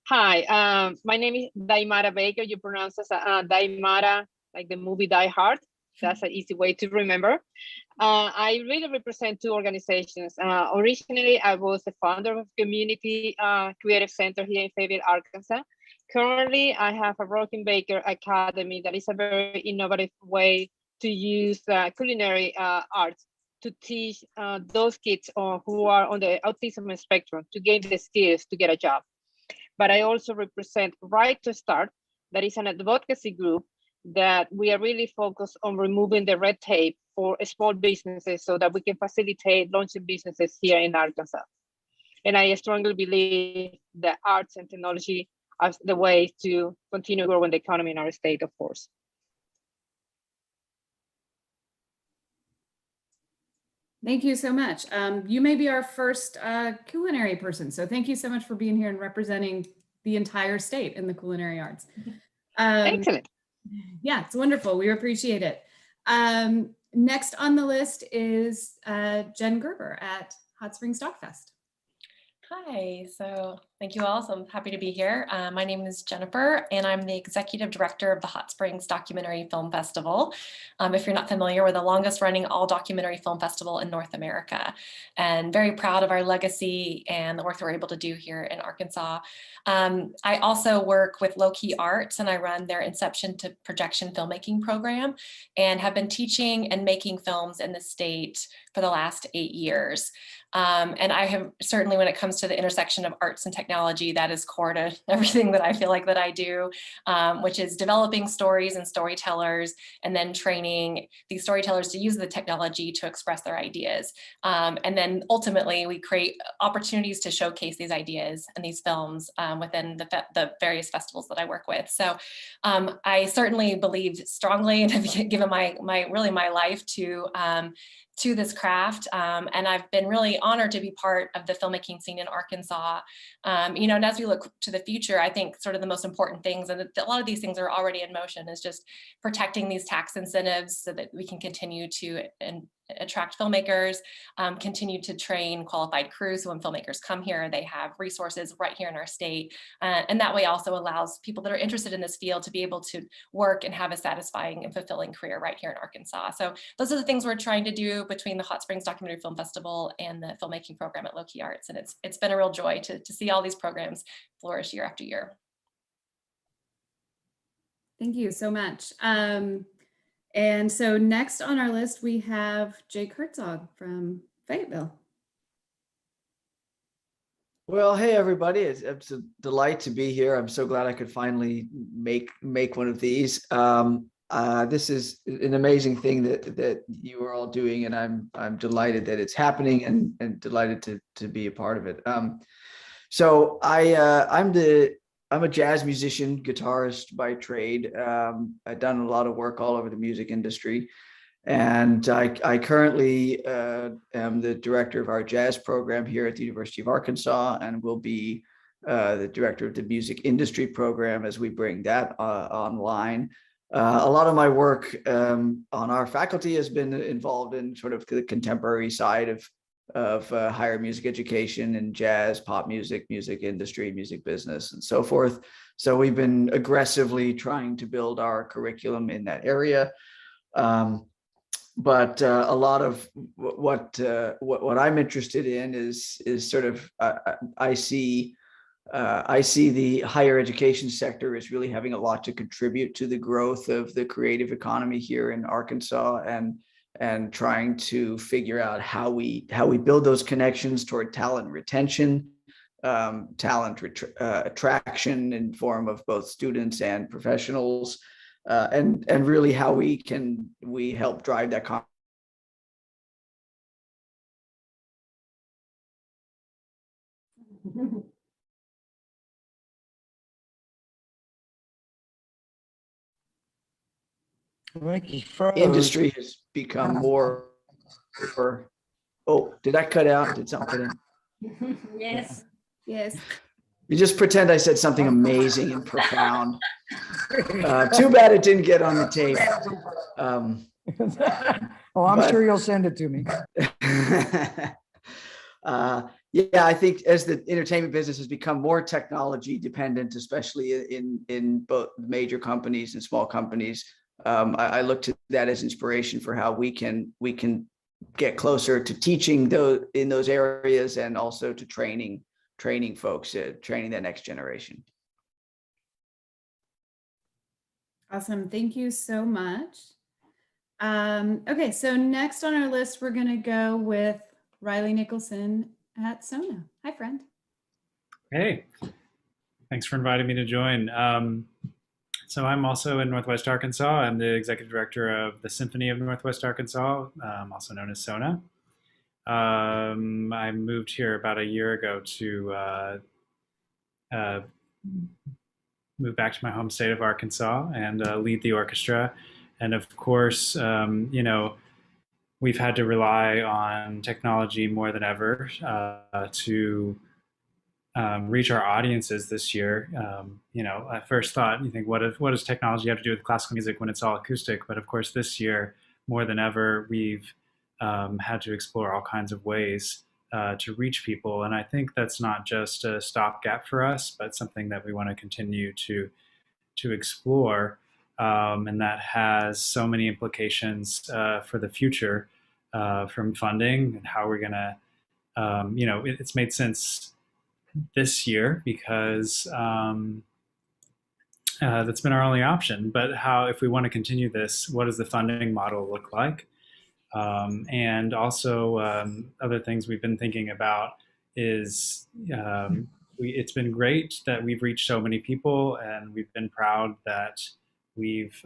Hi, my name is Daimara Baker. You pronounce it Daimara, like the movie Die Hard. That's an easy way to remember. I really represent two organizations. Originally, I was the founder of Community Creative Center here in Fayetteville, Arkansas. Currently, I have a Broken Baker Academy that is a very innovative way to use culinary arts to teach those kids who are on the autism spectrum to gain the skills to get a job. But I also represent Right to Start, that is an advocacy group that we are really focused on removing the red tape for small businesses so that we can facilitate launching businesses here in Arkansas. And I strongly believe that arts and technology are the way to continue growing the economy in our state, of course. Thank you so much. You may be our first culinary person. So thank you so much for being here and representing the entire state in the culinary arts. Excellent. Yeah, it's wonderful. We appreciate it. Next on the list is Jen Gerber at Hot Springs Stockfest. Hi, so thank you all. So I'm happy to be here. My name is Jennifer, and I'm the executive director of the Hot Springs Documentary Film Festival. If you're not familiar, we're the longest running all documentary film festival in North America, and very proud of our legacy and the work that we're able to do here in Arkansas. I also work with Low Key Arts, and I run their Inception to Projection filmmaking program, and have been teaching and making films in the state for the last 8 years. And I have certainly, when it comes to the intersection of arts and technology, that is core to everything that I feel like that I do, which is developing stories and storytellers, and then training these storytellers to use the technology to express their ideas. And then ultimately we create opportunities to showcase these ideas and these films within the various festivals that I work with. So I certainly believe strongly and have given my life to this craft. And I've been really honored to be part of the filmmaking scene in Arkansas. And as we look to the future, I think sort of the most important things, and a lot of these things are already in motion, is just protecting these tax incentives so that we can continue to attract filmmakers, continue to train qualified crews. So when filmmakers come here, they have resources right here in our state. And that way also allows people that are interested in this field to be able to work and have a satisfying and fulfilling career right here in Arkansas. So those are the things we're trying to do between the Hot Springs Documentary Film Festival and the filmmaking program at Low Key Arts. And it's been a real joy to see all these programs flourish year after year. Thank you so much. And so next on our list, we have Jake Herzog from Fayetteville. Well, hey, everybody. It's a delight to be here. I'm so glad I could finally make one of these. This is an amazing thing that you are all doing, and I'm delighted that it's happening and delighted to be a part of it. So I'm a jazz musician, guitarist by trade. I've done a lot of work all over the music industry, and I currently am the director of our jazz program here at the University of Arkansas, and will be the director of the music industry program as we bring that online. A lot of my work on our faculty has been involved in sort of the contemporary side of higher music education and jazz, pop music, music industry, music business, and so forth. So we've been aggressively trying to build our curriculum in that area. But a lot of what I'm interested in is sort of I see the higher education sector is really having a lot to contribute to the growth of the creative economy here in Arkansas, and trying to figure out how we build those connections toward talent retention, attraction in form of both students and professionals, and really how we help drive that industry has become more. Oh, did I cut out? Did something? Yes. Yes. You just pretend I said something amazing and profound. Too bad it didn't get on the tape. Oh, I'm sure you'll send it to me. Yeah, I think as the entertainment business has become more technology dependent, especially in both major companies and small companies, I look to that as inspiration for how we can get closer to teaching those in those areas, and also to training folks, training that next generation. Awesome. Thank you so much. Okay, so next on our list, we're going to go with Riley Nicholson at Sona. Hi, friend. Hey, thanks for inviting me to join. So I'm also in Northwest Arkansas. I'm the executive director of the Symphony of Northwest Arkansas, also known as Sona. I moved here about a year ago to move back to my home state of Arkansas and lead the orchestra. And of course, you know, we've had to rely on technology more than ever to reach our audiences this year. You know, at first thought, you think, what does technology have to do with classical music when it's all acoustic? But of course, this year, more than ever, we've had to explore all kinds of ways to reach people. And I think that's not just a stopgap for us, but something that we want to continue to explore. And that has so many implications for the future, from funding and how we're going to, you know, it's made sense this year because that's been our only option. But how, if we want to continue this, what does the funding model look like? And also other things we've been thinking about is it's been great that we've reached so many people, and we've been proud that we've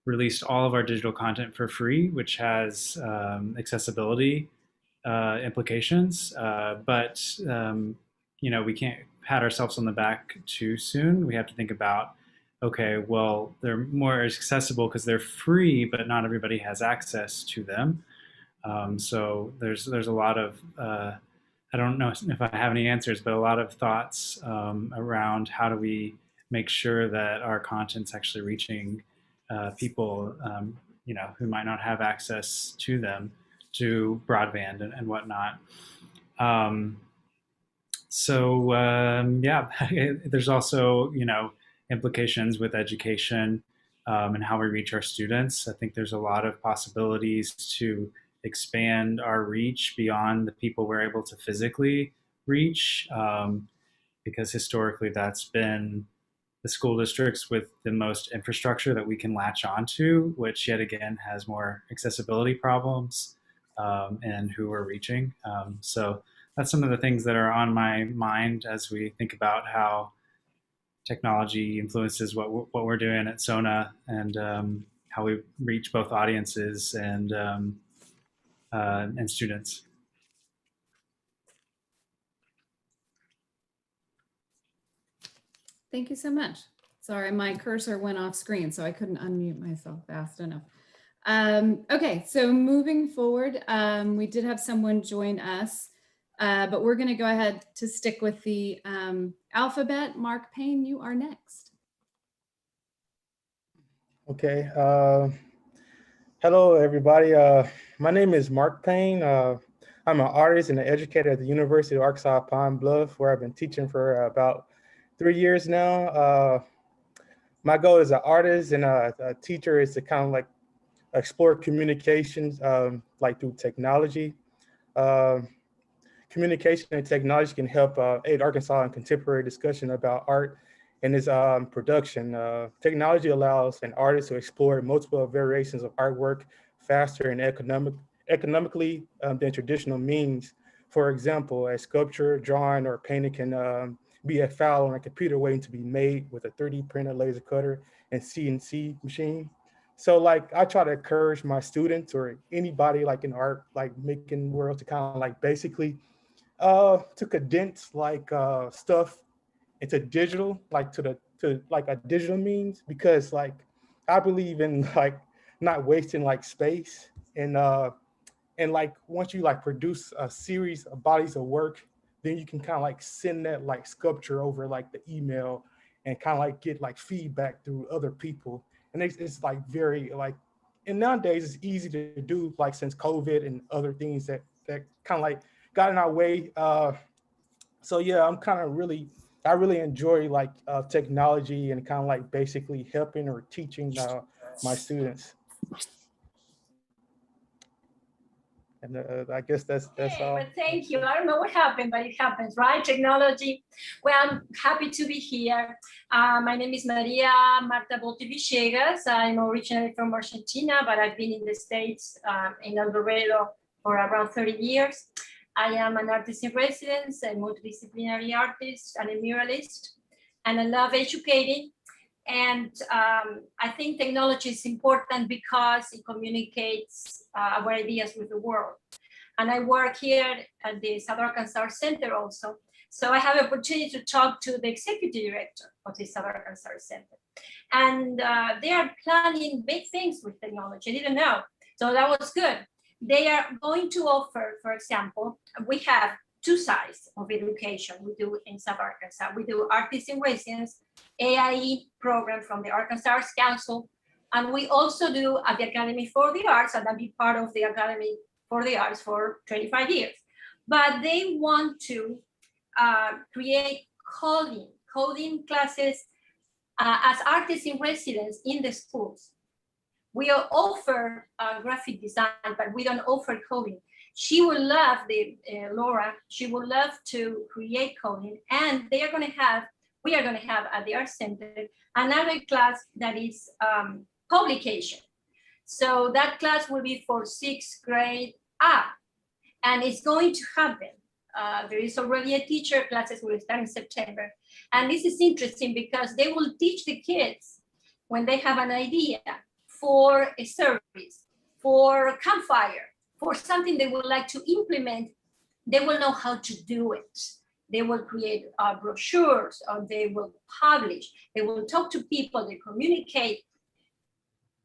released all of our digital content for free, which has accessibility implications. But you know, we can't pat ourselves on the back too soon. We have to think about, okay, well, they're more accessible because they're free, but not everybody has access to them. So there's a lot of I don't know if I have any answers, but a lot of thoughts around how do we make sure that our content's actually reaching people, you know, who might not have access to them, to broadband and whatnot. Yeah, there's also, you know, implications with education and how we reach our students. I think there's a lot of possibilities to expand our reach beyond the people we're able to physically reach, because historically that's been the school districts with the most infrastructure that we can latch onto, which yet again has more accessibility problems and who we're reaching. So that's some of the things that are on my mind as we think about how technology influences what we're doing at Sona, and how we reach both audiences and students. Thank you so much. Sorry, my cursor went off screen, so I couldn't unmute myself fast enough. Okay, so moving forward, we did have someone join us, but we're going to go ahead to stick with the alphabet. Mark Payne, you are next. Okay. Hello, everybody. My name is Mark Payne. I'm an artist and an educator at the University of Arkansas Pine Bluff, where I've been teaching for about 3 years now. My goal as an artist and a teacher is to kind of like explore communications, like through technology. Communication and technology can help aid Arkansas in contemporary discussion about art and its production. Technology allows an artist to explore multiple variations of artwork faster and economically than traditional means. For example, a sculpture, drawing, or painting can be a file on a computer waiting to be made with a 3D printer, laser cutter, and CNC machine. So like I try to encourage my students or anybody like in art, like making world, to kind of like basically to condense like stuff into digital, like to like a digital means, because like I believe in like not wasting like space, and like once you like produce a series of bodies of work, then you can kind of like send that like sculpture over like the email and kind of like get like feedback through other people. And it's like very like, and nowadays it's easy to do, like since COVID and other things that that kind of like got in our way. So yeah, I really enjoy like technology and kind of like basically helping or teaching my students. And I guess that's all. Well, thank you. I don't know what happened, but it happens, right? Technology. Well, I'm happy to be here. My name is Marta Bolte. I'm originally from Argentina, but I've been in the States, in Alvarado, for around 30 years. I am an artist in residence, a multidisciplinary artist, and a muralist, and I love educating. And I think technology is important because it communicates our ideas with the world. And I work here at the South Arkansas Art Center also. So I have an opportunity to talk to the executive director of the South Arkansas Art Center. And they are planning big things with technology. I didn't know. So that was good. They are going to offer, for example, we have two sides of education we do in South Arkansas. We do Artists in Residence, AIE program from the Arkansas Arts Council, and we also do at the Academy for the Arts, and I've been part of the Academy for the Arts for 25 years. But they want to create coding classes as artists in residence in the schools. We offer graphic design, but we don't offer coding. She would love, Laura, she would love to create coding, and we are going to have at the Art Center another class that is publication. So that class will be for 6th grade up, and it's going to happen. There is already a teacher, classes will start in September. And this is interesting because they will teach the kids when they have an idea for a service, for a campfire, for something they would like to implement, they will know how to do it. They will create brochures, or they will publish, they will talk to people, they communicate.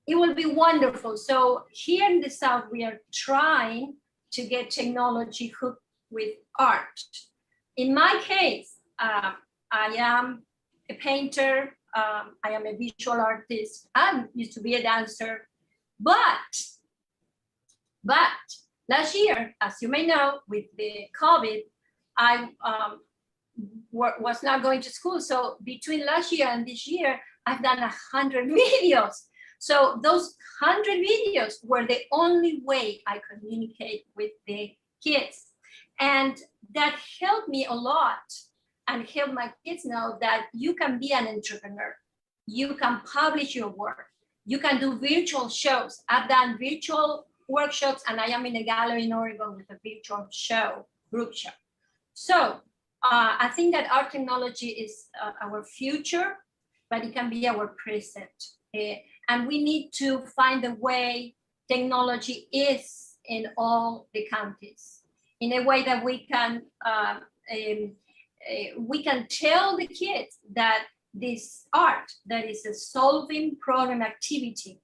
It will be wonderful. So here in the South, we are trying to get technology hooked with art. In my case, I am a painter, I am a visual artist, I used to be a dancer, but last year, as you may know, with the COVID, I was not going to school. So between last year and this year, I've done 100 videos. So those 100 videos were the only way I communicate with the kids. And that helped me a lot and helped my kids know that you can be an entrepreneur. You can publish your work. You can do virtual shows. I've done virtual workshops, and I am in a gallery in Oregon with a virtual show, group show. So I think that art technology is our future, but it can be our present. And we need to find a way technology is in all the counties, in a way that we can tell the kids that this art, that is a solving problem activity,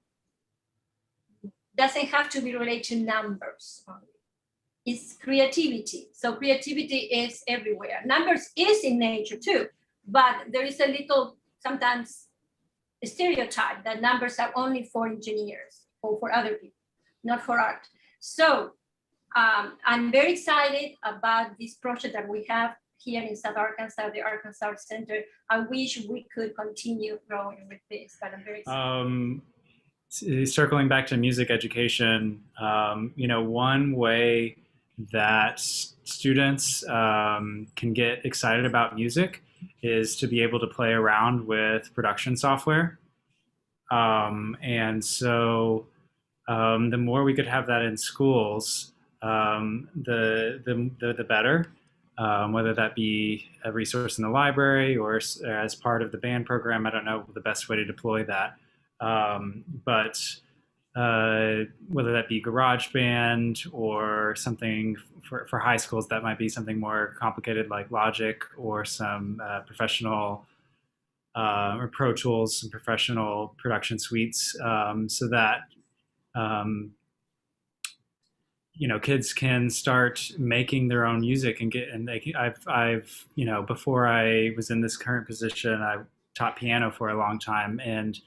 doesn't have to be related to numbers only. It's creativity. So creativity is everywhere. Numbers is in nature too, but there is a little, sometimes, a stereotype that numbers are only for engineers or for other people, not for art. So I'm very excited about this project that we have here in South Arkansas, the Arkansas Art Center. I wish we could continue growing with this, but I'm very excited. Circling back to music education, one way that students can get excited about music is to be able to play around with production software. And so the more we could have that in schools, the better, whether that be a resource in the library or as part of the band program. I don't know the best way to deploy that. But whether that be GarageBand or something for high schools, that might be something more complicated like Logic or some professional or Pro Tools, some professional production suites, so that kids can start making their own music I've before I was in this current position, I taught piano for a long time, and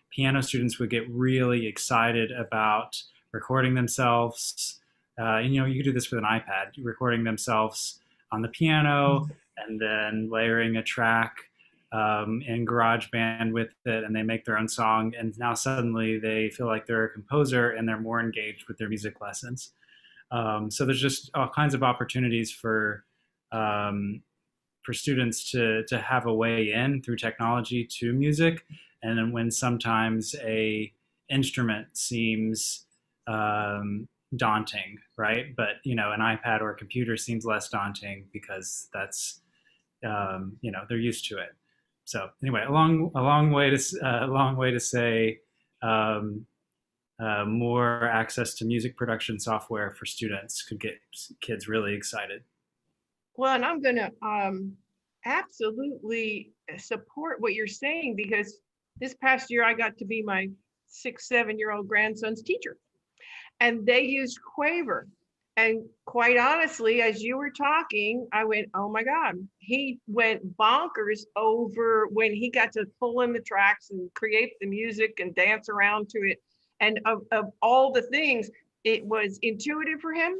piano students would get really excited about recording themselves, and you could do this with an iPad, recording themselves on the piano and then layering a track in GarageBand with it, and they make their own song. And now suddenly they feel like they're a composer and they're more engaged with their music lessons. So there's just all kinds of opportunities for students to have a way in through technology to music. And then when sometimes a instrument seems daunting, right? But an iPad or a computer seems less daunting because that's they're used to it. So anyway, a long way to say more access to music production software for students could get kids really excited. Well, and I'm going to absolutely support what you're saying, because this past year I got to be my 6-7-year-old grandson's teacher, and they used Quaver. And quite honestly, as you were talking, I went, oh my God, he went bonkers over when he got to pull in the tracks and create the music and dance around to it. And of all the things, it was intuitive for him.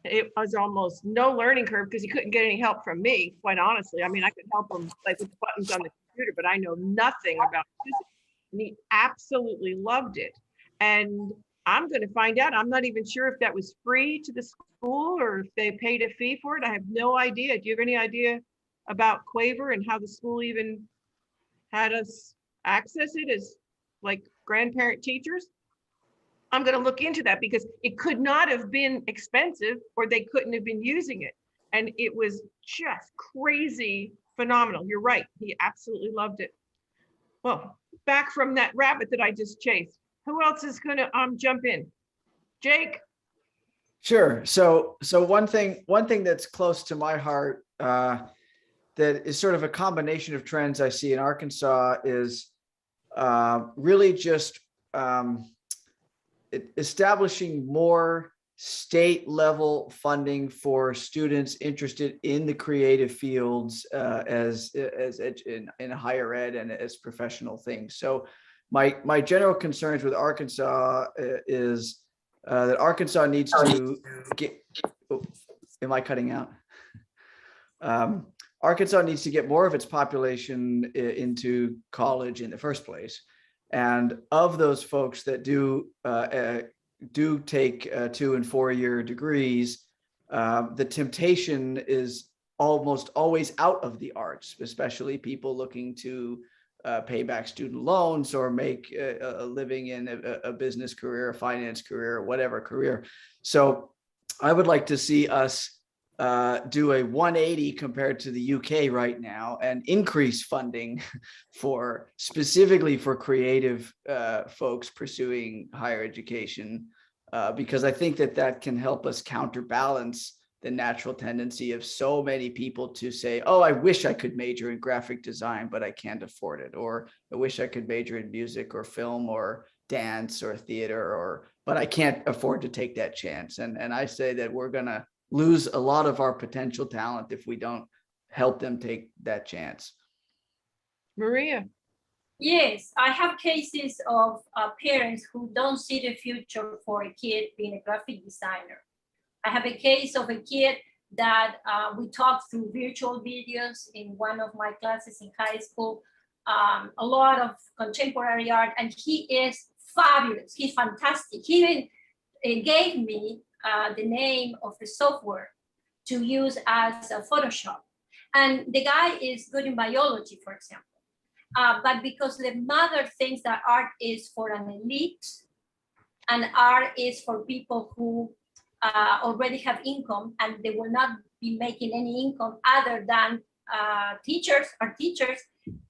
It was almost no learning curve because he couldn't get any help from me, quite honestly. I mean, I could help him like with the buttons on the computer, but I know nothing about music. And he absolutely loved it. And I'm going to find out. I'm not even sure if that was free to the school or if they paid a fee for it. I have no idea. Do you have any idea about Quaver and how the school even had us access it as like grandparent teachers? I'm going to look into that, because it could not have been expensive or they couldn't have been using it. And it was just crazy phenomenal. You're right. He absolutely loved it. Well, back from that rabbit that I just chased. Who else is going to jump in? Jake? Sure. So one thing that's close to my heart that is sort of a combination of trends I see in Arkansas is really just establishing more state level funding for students interested in the creative fields as in higher ed and as professional things. So my general concerns with Arkansas is that Arkansas needs to get, am I cutting out? Arkansas needs to get more of its population into college in the first place. And of those folks that do take 2- and 4-year degrees, the temptation is almost always out of the arts, especially people looking to pay back student loans or make a living in a business career, a finance career, whatever career. So I would like to see us do a 180 compared to the UK right now and increase funding for specifically for creative folks pursuing higher education, because I think that can help us counterbalance the natural tendency of so many people to say, oh, I wish I could major in graphic design, but I can't afford it. Or I wish I could major in music or film or dance or theater, but I can't afford to take that chance. And I say that we're going to lose a lot of our potential talent if we don't help them take that chance. Maria? Yes, I have cases of parents who don't see the future for a kid being a graphic designer. I have a case of a kid that we talked through virtual videos in one of my classes in high school, a lot of contemporary art, and he is fabulous. He's fantastic. He even gave me the name of the software to use as a Photoshop. And the guy is good in biology, for example. But because the mother thinks that art is for an elite and art is for people who already have income and they will not be making any income other than teachers,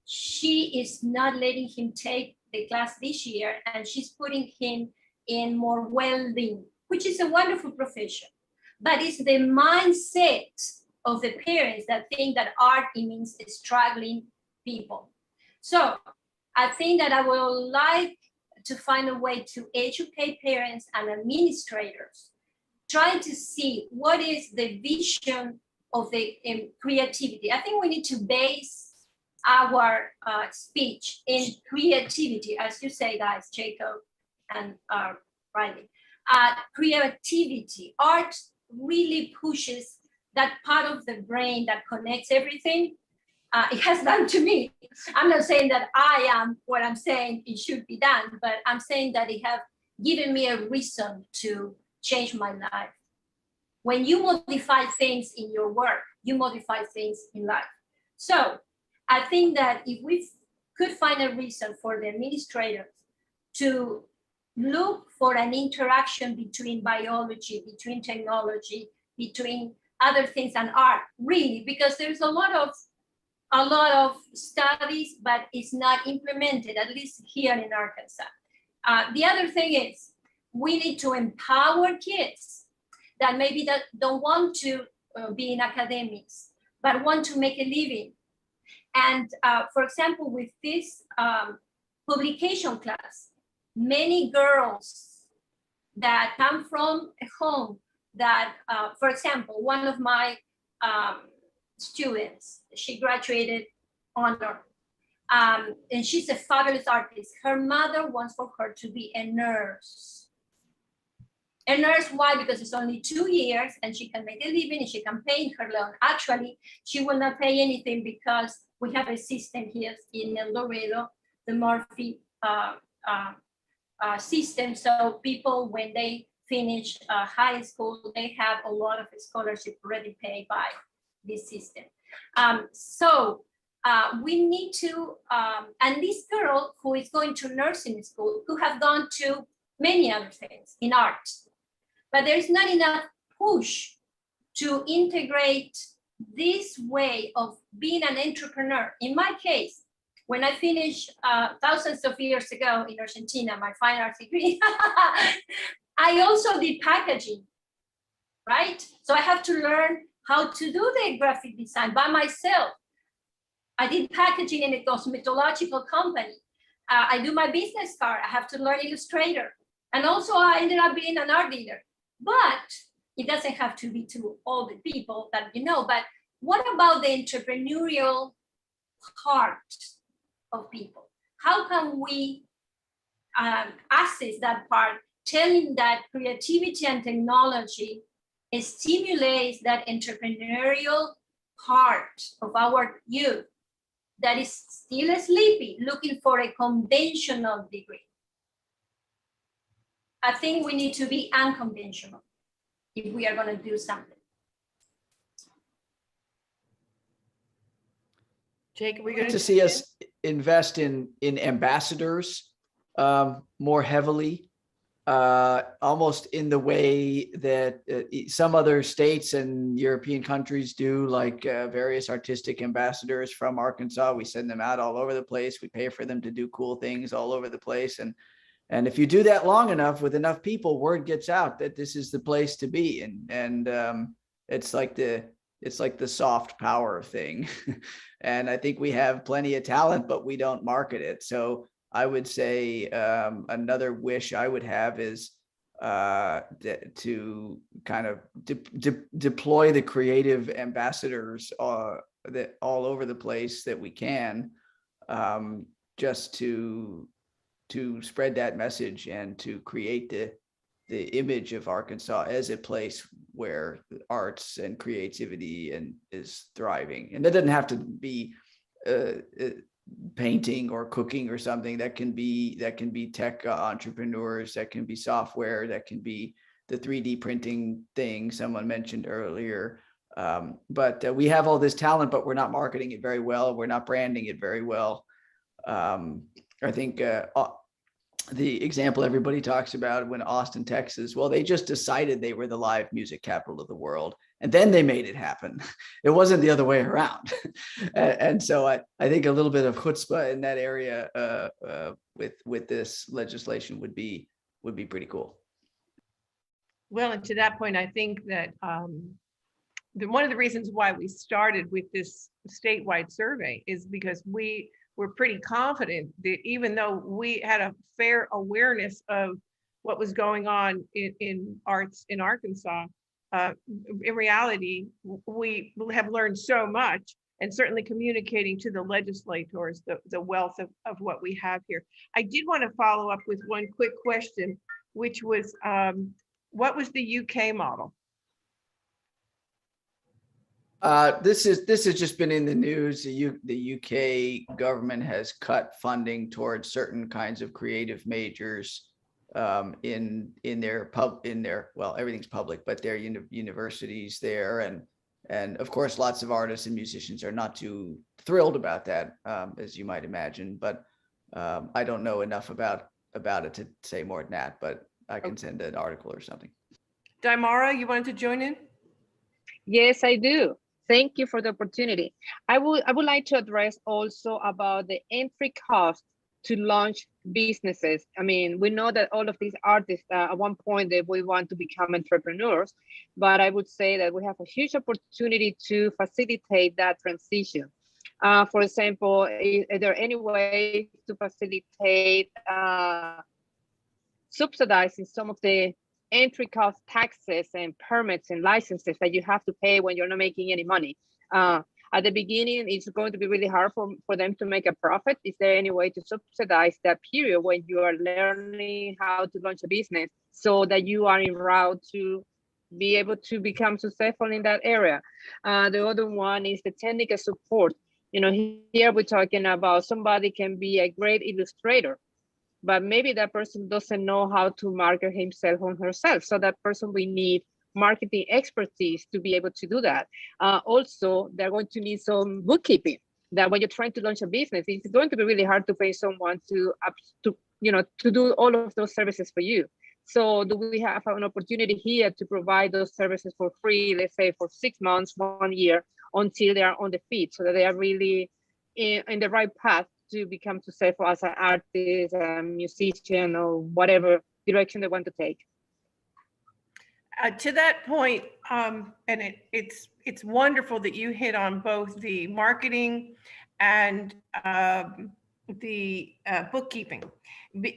she is not letting him take the class this year, and she's putting him in more welding, which is a wonderful profession. But it's the mindset of the parents that think that art means struggling people. So I think that I would like to find a way to educate parents and administrators, trying to see what is the vision of the creativity. I think we need to base our speech in creativity, as you say, guys, Jacob and Riley. creativity. Art really pushes that part of the brain that connects everything. It has done to me. I'm not saying that I am what I'm saying it should be done, but I'm saying that it has given me a reason to change my life. When you modify things in your work, you modify things in life. So I think that if we could find a reason for the administrators to look for an interaction between biology, between technology, between other things and art, really, because there's a lot of studies, but it's not implemented, at least here in Arkansas. The other thing is we need to empower kids that maybe that don't want to be in academics, but want to make a living. And for example, with this publication class, many girls that come from a home that, for example, one of my students, she graduated honor, and she's a fabulous artist. Her mother wants for her to be a nurse. A nurse, why? Because it's only 2 years and she can make a living and she can pay her loan. Actually, she will not pay anything because we have a system here in El Dorado, the Murphy system. So people, when they finish high school, they have a lot of scholarship already paid by this system. We need to, and this girl who is going to nursing school could have gone to many other things in art, but there's not enough push to integrate this way of being an entrepreneur. In my case, when I finished thousands of years ago in Argentina, my fine arts degree, I also did packaging, right? So I have to learn how to do the graphic design by myself. I did packaging in a cosmetological company. I do my business card. I have to learn Illustrator. And also I ended up being an art dealer. But it doesn't have to be to all the people that you know. But what about the entrepreneurial heart of people? How can we access that part, telling that creativity and technology stimulates that entrepreneurial part of our youth that is still sleepy, looking for a conventional degree? I think we need to be unconventional if we are going to do something. Jake, are we I'd going like to see us invest in ambassadors more heavily, almost in the way that some other states and European countries do, like various artistic ambassadors from Arkansas. We send them out all over the place. We pay for them to do cool things all over the place. And if you do that long enough with enough people, word gets out that this is the place to be. And it's like the soft power thing. And I think we have plenty of talent, but we don't market it. So I would say another wish I would have is to kind of deploy the creative ambassadors that all over the place that we can, just to spread that message and to create the image of Arkansas as a place where arts and creativity and is thriving. And that doesn't have to be painting or cooking or something. That can be tech entrepreneurs, that can be software, that can be the 3D printing thing someone mentioned earlier. But we have all this talent, but we're not marketing it very well. We're not branding it very well. I think the example everybody talks about when Austin, Texas, well, they just decided they were the live music capital of the world, and then they made it happen. It wasn't the other way around. And so I think a little bit of chutzpah in that area with this legislation would be pretty cool. Well, and to that point, I think that one of the reasons why we started with this statewide survey is because we were pretty confident that even though we had a fair awareness of what was going on in arts in Arkansas, in reality, we have learned so much, and certainly communicating to the legislators the wealth of what we have here. I did want to follow up with one quick question. which was, what was the UK model? This has just been in the news. The UK government has cut funding towards certain kinds of creative majors in their well, everything's public, but their universities there, and of course lots of artists and musicians are not too thrilled about that, as you might imagine. But I don't know enough about it to say more than that, but I can send an article or something. Daimara, you wanted to join in? Yes, I do. Thank you for the opportunity. I would like to address also about the entry cost to launch businesses. I mean, we know that all of these artists at one point they will want to become entrepreneurs, but I would say that we have a huge opportunity to facilitate that transition. For example, is there any way to facilitate subsidizing some of the entry cost taxes and permits and licenses that you have to pay when you're not making any money? At the beginning, it's going to be really hard for them to make a profit. Is there any way to subsidize that period when you are learning how to launch a business so that you are en route to be able to become successful in that area? The other one is the technical support. You know, here we're talking about somebody can be a great illustrator, but maybe that person doesn't know how to market himself or herself. So that person we need marketing expertise to be able to do that. Also, they're going to need some bookkeeping. That when you're trying to launch a business, it's going to be really hard to pay someone to do all of those services for you. So do we have an opportunity here to provide those services for free, let's say for 6 months, 1 year, until they are on the feet, so that they are really in the right path to become successful as an artist, a musician, or whatever direction they want to take? To that point, and it's wonderful that you hit on both the marketing and the bookkeeping,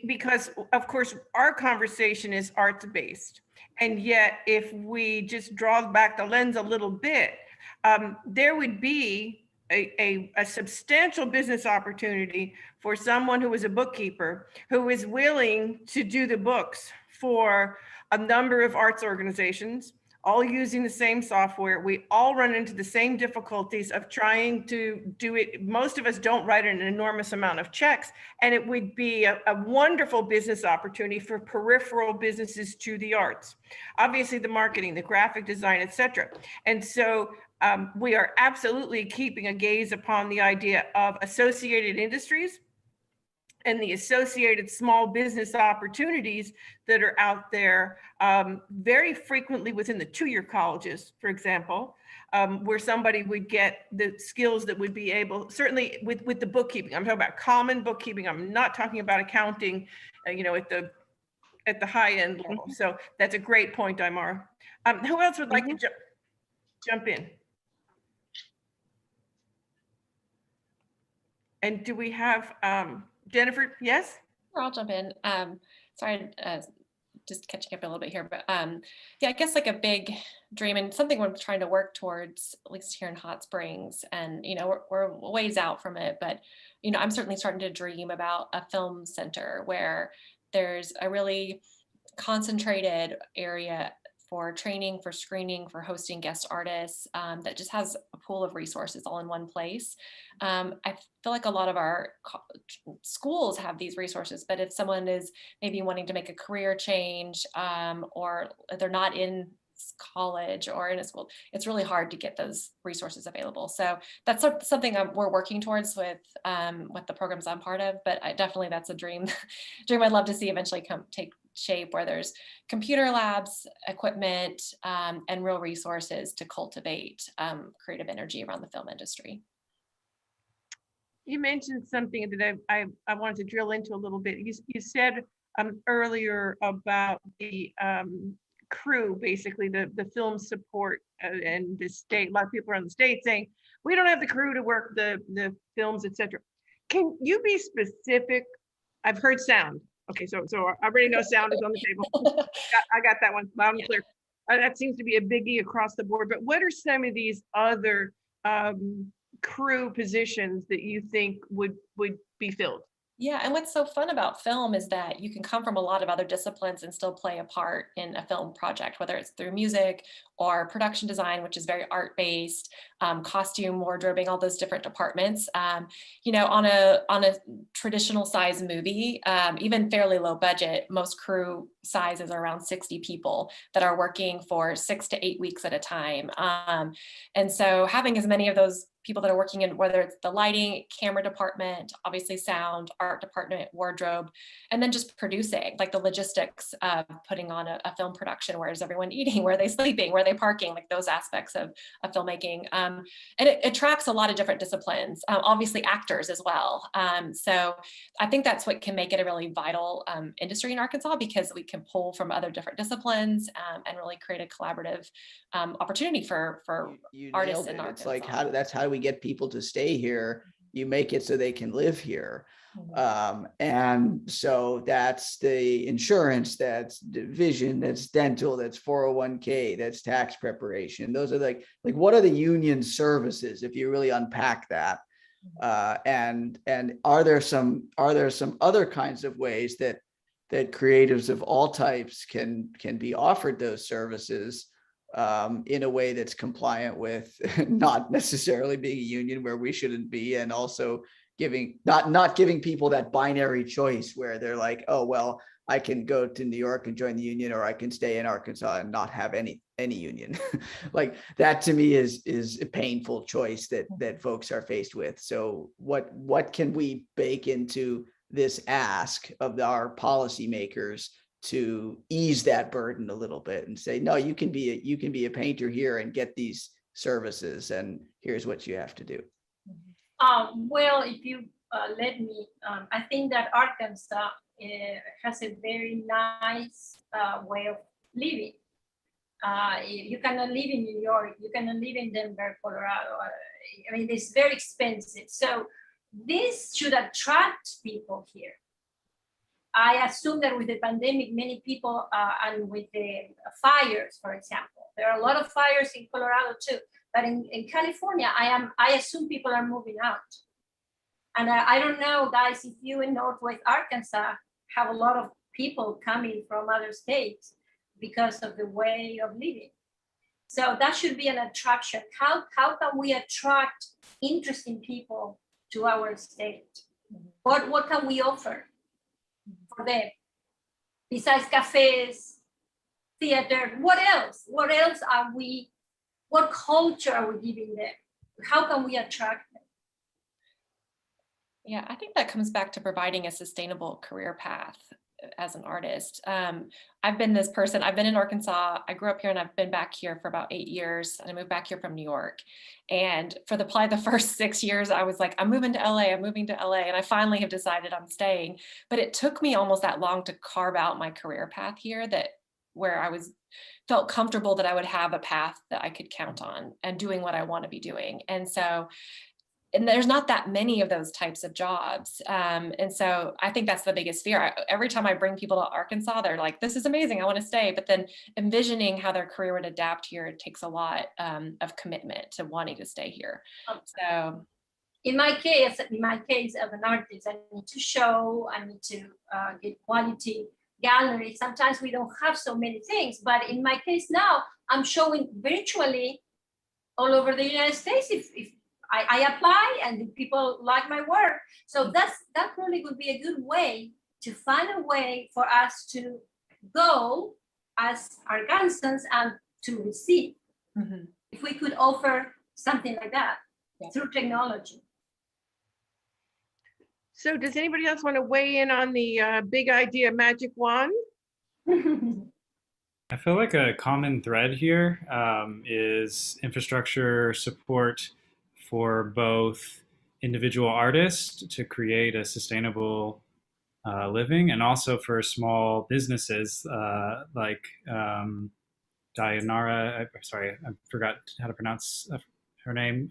because of course our conversation is arts based, and yet if we just draw back the lens a little bit, there would be a substantial business opportunity for someone who is a bookkeeper who is willing to do the books for a number of arts organizations, all using the same software. We all run into the same difficulties of trying to do it. Most of us don't write an enormous amount of checks, and it would be a wonderful business opportunity for peripheral businesses to the arts. Obviously the marketing, the graphic design, etc. And so we are absolutely keeping a gaze upon the idea of associated industries and the associated small business opportunities that are out there, very frequently within the two-year colleges, for example, where somebody would get the skills that would be able, certainly with the bookkeeping. I'm talking about common bookkeeping. I'm not talking about accounting, at the high end level. So that's a great point, Daimara. Who else would like to jump in? And do we have Jennifer? Yes? Sure, I'll jump in. Sorry, just catching up a little bit here, but yeah, I guess like a big dream and something we're trying to work towards, at least here in Hot Springs, and we're ways out from it, but I'm certainly starting to dream about a film center where there's a really concentrated area for training, for screening, for hosting guest artists, that just has a pool of resources all in one place. I feel like a lot of our schools have these resources, but if someone is maybe wanting to make a career change, or they're not in college or in a school, it's really hard to get those resources available. So that's something we're working towards with the programs I'm part of, but definitely that's a dream I'd love to see eventually take shape, where there's computer labs, equipment, and real resources to cultivate creative energy around the film industry. You mentioned something that I wanted to drill into a little bit. You said earlier about the crew, basically the film support and the state. A lot of people around the state saying, we don't have the crew to work the films, etc. Can you be specific? I've heard sound. Okay, so I already know sound is on the table. I got that one loud and clear. That seems to be a biggie across the board. But what are some of these other crew positions that you think would be filled? Yeah, and what's so fun about film is that you can come from a lot of other disciplines and still play a part in a film project, whether it's through music or production design, which is very art-based, costume, wardrobing, all those different departments. You know, on a traditional size movie, even fairly low budget, most crew sizes are around 60 people that are working for 6 to 8 weeks at a time. And so having as many of those people that are working in, whether it's the lighting, camera department, obviously sound, art department, wardrobe, and then just producing, like the logistics of putting on a film production. Where is everyone eating? Where are they sleeping? Where are they parking? Like those aspects of filmmaking. And it attracts a lot of different disciplines, obviously actors as well. So I think that's what can make it a really vital industry in Arkansas, because we can pull from other different disciplines and really create a collaborative opportunity for You artists nailed in it. It's Arkansas. like, that's how do we get people to stay here? You make it so they can live here. And so that's the insurance, that's vision, that's dental, that's 401k, that's tax preparation. Those are like what are the union services if you really unpack that? And are there some other kinds of ways that creatives of all types can be offered those services in a way that's compliant with not necessarily being a union where we shouldn't be, and also not giving people that binary choice where they're like, oh, well, I can go to New York and join the union, or I can stay in Arkansas and not have any union. Like that to me is a painful choice that folks are faced with. So what can we bake into this ask of our policymakers to ease that burden a little bit and say, no, you can be a painter here and get these services, and here's what you have to do? Well, if you let me, I think that Arkansas has a very nice way of living. You cannot live in New York, you cannot live in Denver, Colorado. I mean, it's very expensive. So this should attract people here. I assume that with the pandemic, many people, and with the fires, for example, there are a lot of fires in Colorado too, but in California, I assume people are moving out. And I don't know, guys, if you in Northwest Arkansas have a lot of people coming from other states because of the way of living. So that should be an attraction. How can we attract interesting people to our state? What can we offer for them besides cafes, theater? What else? What else are we? What culture are we giving them? How can we attract them? Yeah, I think that comes back to providing a sustainable career path as an artist. I've been this person, I've been in Arkansas, I grew up here and I've been back here for about 8 years, and I moved back here from New York. And for probably the first 6 years, I was like, I'm moving to LA, and I finally have decided I'm staying. But it took me almost that long to carve out my career path here, where I felt comfortable that I would have a path that I could count on and doing what I want to be doing. And there's not that many of those types of jobs. And so I think that's the biggest fear. Every time I bring people to Arkansas, they're like, this is amazing, I want to stay. But then envisioning how their career would adapt here, it takes a lot of commitment to wanting to stay here. So in my case, as an artist, I need to show, I need to get quality gallery. Sometimes we don't have so many things, but in my case now, I'm showing virtually all over the United States if I apply and people like my work. So that really would be a good way to find a way for us to go as Arkansans and to receive. Mm-hmm. If we could offer something like that through technology. So does anybody else want to weigh in on the big idea magic wand? I feel like a common thread here is infrastructure support for both individual artists to create a sustainable living, and also for small businesses like Dayanara, sorry, I forgot how to pronounce her name,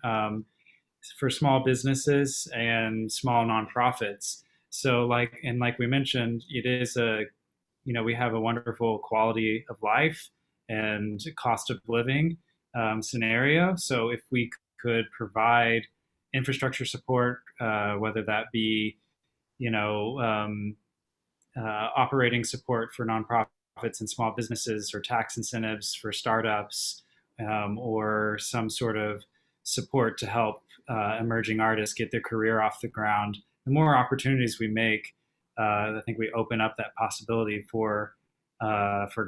for small businesses and small nonprofits. So like we mentioned, it is we have a wonderful quality of life and cost of living scenario. So if we could provide infrastructure support, whether that be operating support for nonprofits and small businesses, or tax incentives for startups, or some sort of support to help emerging artists get their career off the ground. The more opportunities we make, I think we open up that possibility for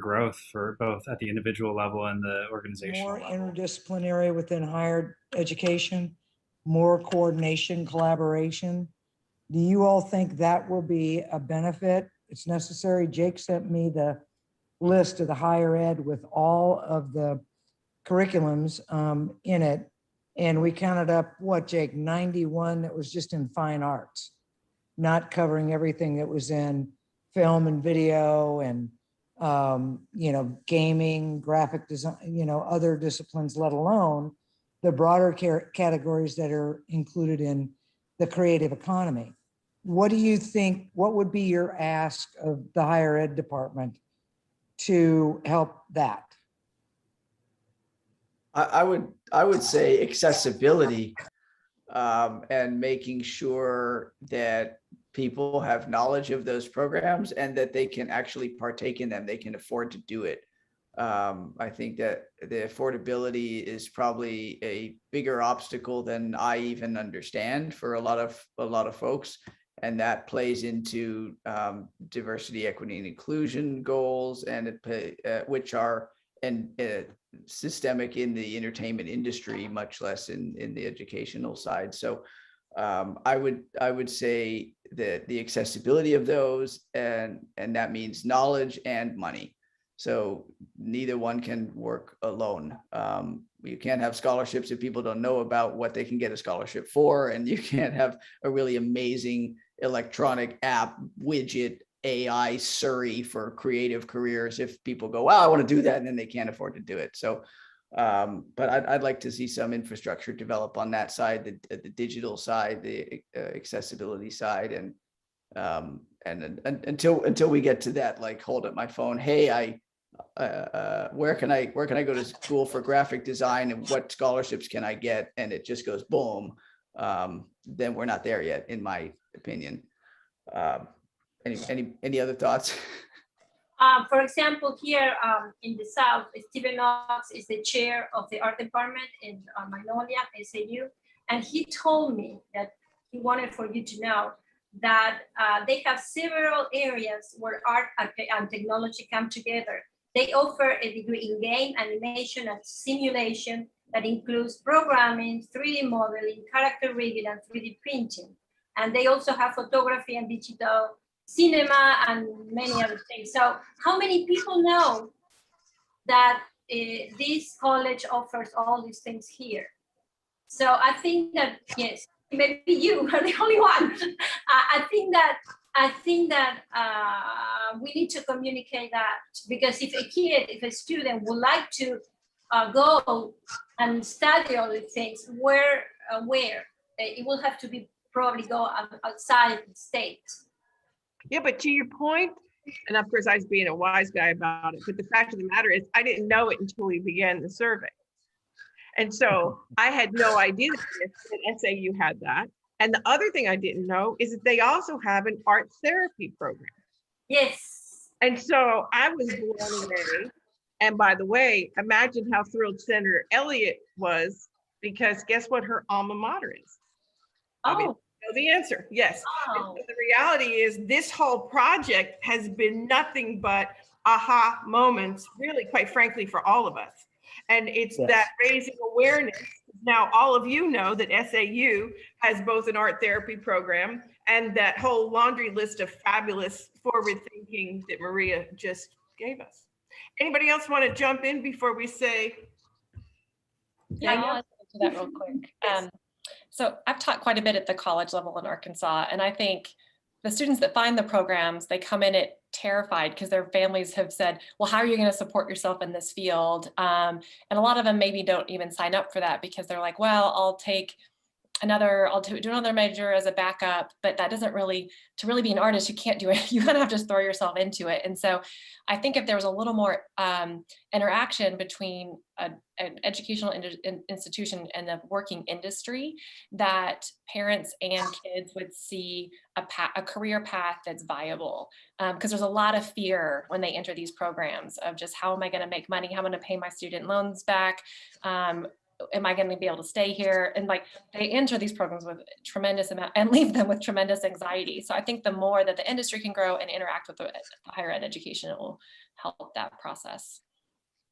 growth, for both at the individual level and the organizational more level. Interdisciplinary within higher education, more coordination, collaboration. Do you all think that will be a benefit? It's necessary. Jake sent me the list of the higher ed with all of the curriculums in it. And we counted up, what, Jake, 91 that was just in fine arts, not covering everything that was in film and video and, gaming, graphic design, other disciplines, let alone the broader categories that are included in the creative economy. What do you think, what would be your ask of the higher ed department to help that? I would say accessibility, and making sure that people have knowledge of those programs and that they can actually partake in them. They can afford to do it. I think that the affordability is probably a bigger obstacle than I even understand for a lot of folks, and that plays into diversity, equity, and inclusion goals, and which are systemic in the entertainment industry, much less in the educational side. So I would say that the accessibility of those, and that means knowledge and money. So neither one can work alone. You can't have scholarships if people don't know about what they can get a scholarship for, and you can't have a really amazing electronic app widget AI Surrey for creative careers if people go, wow, I want to do that, and then they can't afford to do it. So, but I'd like to see some infrastructure develop on that side, the digital side, the accessibility side, and until we get to that, like, hold up my phone, hey, where can I go to school for graphic design, and what scholarships can I get? And it just goes boom. Then we're not there yet, in my opinion. Any other thoughts? For example, here in the South, Stephen Knox is the chair of the art department in Magnolia, SAU. And he told me that he wanted for you to know that they have several areas where art and technology come together. They offer a degree in game, animation, and simulation that includes programming, 3D modeling, character rigging, and 3D printing. And they also have photography and digital cinema and many other things. So how many people know that this college offers all these things here? So I think that, yes, maybe you are the only one. I think that we need to communicate that, because if a student would like to go and study all these things, where it will have to be probably go outside the state. Yeah, but to your point, and of course I was being a wise guy about it, but the fact of the matter is I didn't know it until we began the survey. And so I had no idea that SAU had that. And the other thing I didn't know is that they also have an art therapy program. Yes. And so I was blown away. And by the way, imagine how thrilled Senator Elliott was, because guess what her alma mater is? Oh. I mean, know the answer, yes. Oh. So the reality is this whole project has been nothing but aha moments, really, quite frankly, for all of us. And it's that raising awareness. Now, all of you know that SAU has both an art therapy program and that whole laundry list of fabulous forward thinking that Maria just gave us. Anybody else want to jump in before we say? Yeah, I'll answer that real quick. So I've taught quite a bit at the college level in Arkansas, and I think the students that find the programs, they come in it terrified because their families have said, well, how are you going to support yourself in this field? And a lot of them maybe don't even sign up for that because they're like, well, I'll take I'll do another major as a backup, but that doesn't really, to really be an artist, you can't do it. You kind of have to throw yourself into it. And so I think if there was a little more interaction between an educational institution and the working industry, that parents and kids would see a career path that's viable. Because there's a lot of fear when they enter these programs of just, how am I going to make money? How am I going to pay my student loans back? Am I going to be able to stay here? And like, they enter these programs with tremendous amount and leave them with tremendous anxiety. So I think the more that the industry can grow and interact with the higher ed education, it will help that process.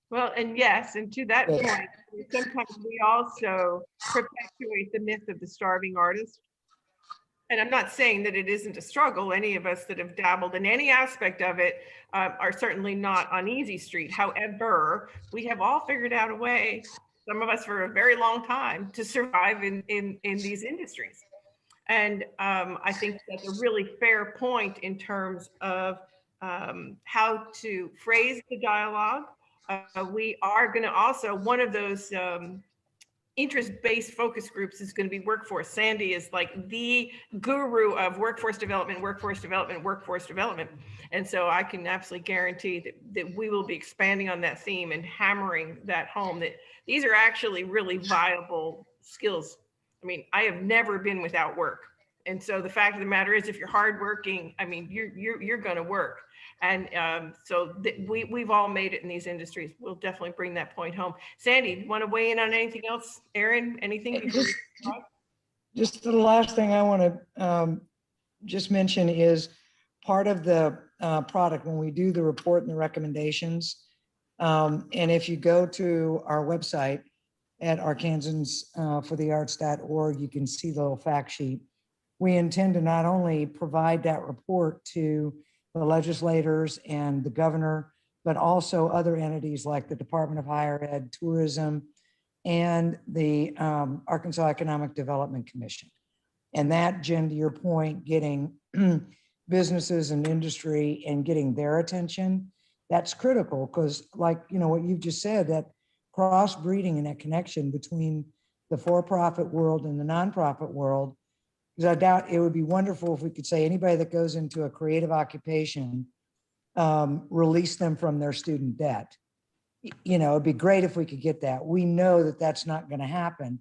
Well, and yes, and to that point, sometimes we also perpetuate the myth of the starving artist. And I'm not saying that it isn't a struggle. Any of us that have dabbled in any aspect of it are certainly not on easy street. However, we have all figured out a way, some of us for a very long time, to survive in these industries. And I think that's a really fair point in terms of how to phrase the dialogue. We are going to also, one of those interest-based focus groups is going to be workforce. Sandy is like the guru of workforce development, workforce development, workforce development. And so I can absolutely guarantee that we will be expanding on that theme and hammering that home, that these are actually really viable skills. I mean, I have never been without work. And so the fact of the matter is, if you're hardworking, I mean, you're going to work. And so we've all made it in these industries. We'll definitely bring that point home. Sandy, you want to weigh in on anything else? Erin, anything? Just the last thing I want to just mention is part of the product when we do the report and the recommendations. And if you go to our website at arkansans4thearts.org, you can see the little fact sheet. We intend to not only provide that report to the legislators and the governor, but also other entities like the Department of Higher Ed, Tourism, and the Arkansas Economic Development Commission. And that, Jen, to your point, getting businesses and industry and getting their attention, that's critical, because like, you know, what you've just said, that crossbreeding and that connection between the for-profit world and the nonprofit world, because I doubt it would be wonderful if we could say anybody that goes into a creative occupation, release them from their student debt. You know, it'd be great if we could get that. We know that that's not going to happen.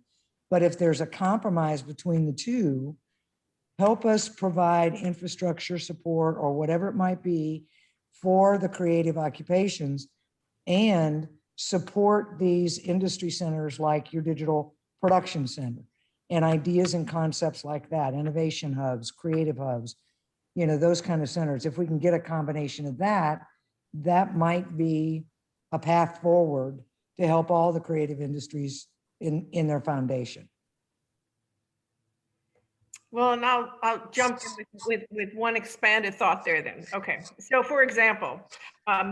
But if there's a compromise between the two, help us provide infrastructure support or whatever it might be for the creative occupations, and support these industry centers like your digital production center, and ideas and concepts like that, innovation hubs, creative hubs, you know, those kind of centers. If we can get a combination of that, that might be a path forward to help all the creative industries in their foundation. Well, and I'll jump in with one expanded thought there then. Okay, so for example,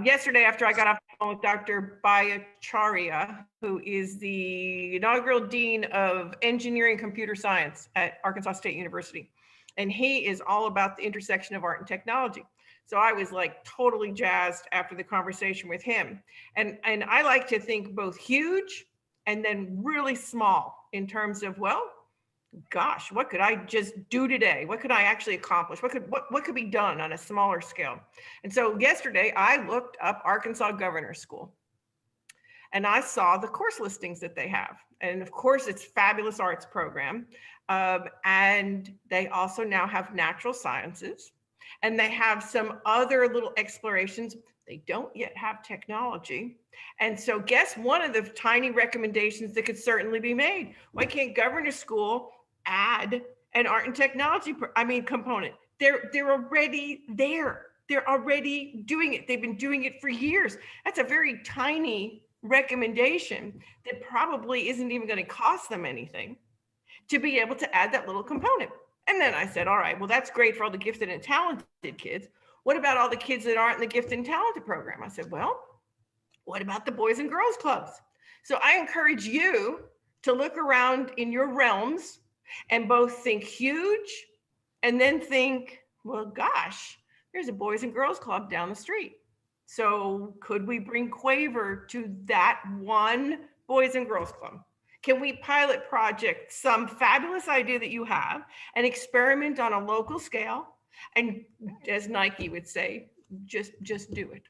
yesterday after I got off the phone with Dr. Bhattacharya, who is the inaugural Dean of Engineering Computer Science at Arkansas State University, and he is all about the intersection of art and technology. So I was like totally jazzed after the conversation with him. And I like to think both huge and then really small in terms of, well, gosh, what could I just do today? What could I actually accomplish? What could be done on a smaller scale? And so yesterday I looked up Arkansas Governor's School, and I saw the course listings that they have. And of course, it's fabulous arts program. And they also now have natural sciences, and they have some other little explorations. They don't yet have technology. And so guess one of the tiny recommendations that could certainly be made. Why can't Governor's School add an art and technology component? They're already there. They're already doing it. They've been doing it for years. That's a very tiny recommendation that probably isn't even going to cost them anything to be able to add that little component. And then I said, all right, well, that's great for all the gifted and talented kids. What about all the kids that aren't in the gifted and talented program? I said, well, what about the Boys and Girls Clubs? So I encourage you to look around in your realms and both think huge and then think, well, gosh, there's a Boys and Girls Club down the street. So could we bring Quaver to that one Boys and Girls Club? Can we pilot project some fabulous idea that you have and experiment on a local scale? And as Nike would say, just do it.